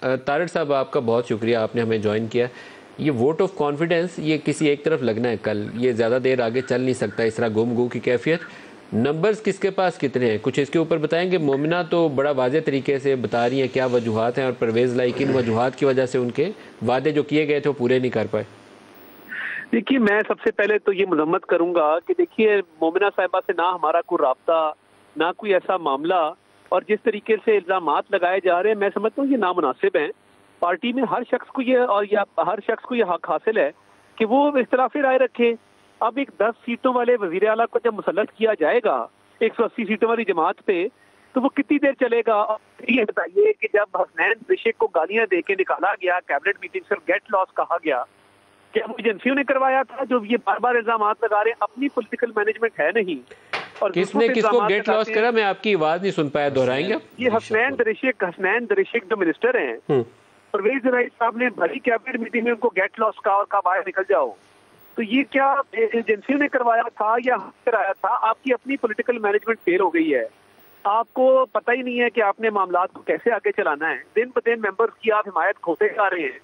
طارق صاحب آپ کا بہت شکریہ، آپ نے ہمیں جوائن کیا۔ یہ ووٹ آف کانفیڈنس یہ کسی ایک طرف لگنا ہے کل، یہ زیادہ دیر آگے چل نہیں سکتا اس طرح گم گو کی کیفیت۔ نمبرز کس کے پاس کتنے ہیں کچھ اس کے اوپر بتائیں گے؟ مومنہ تو بڑا واضح طریقے سے بتا رہی ہیں کیا وجوہات ہیں، اور پرویز لائی کن وجوہات کی وجہ سے ان کے وعدے جو کیے گئے تھے وہ پورے نہیں کر پائے۔ دیکھیے میں سب سے پہلے تو یہ مذمت کروں گا کہ دیکھیے مومنہ صاحبہ سے نہ ہمارا کوئی رابطہ، نہ کوئی ایسا معاملہ، اور جس طریقے سے الزامات لگائے جا رہے ہیں میں سمجھتا ہوں یہ نامناسب ہیں۔ پارٹی میں ہر شخص کو یہ حق حاصل ہے کہ وہ اختلافی رائے رکھے۔ اب ایک 10 سیٹوں والے وزیر اعلیٰ کو جب مسلط کیا جائے گا 180 سیٹوں والی جماعت پہ، تو وہ کتنی دیر چلے گا؟ یہ بتائیے کہ جب حسنین رشک کو گالیاں دے کے نکالا گیا کیبنٹ میٹنگ سے، گیٹ لاس کہا گیا، کیا وہ ایجنسیوں نے کروایا تھا جو یہ بار بار الزامات لگا رہے ہیں؟ اپنی پولیٹیکل مینجمنٹ ہے نہیں، اور کس نے کس کو گیٹ لاس کرا؟ میں آپ کی آواز نہیں سن پایا، دہرائیں گے؟ یہ حسنین درشک جو منسٹر ہیں، پرویز الہی صاحب نے بھری کیبنٹ میٹنگ میں ان کو گیٹ لاس کہا اور کہا باہر نکل جاؤ۔ تو یہ کیا ایجنسیوں نے کروایا تھا یا کرایا تھا؟ آپ کی اپنی پولیٹیکل مینجمنٹ فیل ہو گئی ہے، آپ کو پتہ ہی نہیں ہے کہ آپ نے معاملات کو کیسے آگے چلانا ہے۔ دن بدن ممبرز کی آپ حمایت کھوتے جا رہے ہیں۔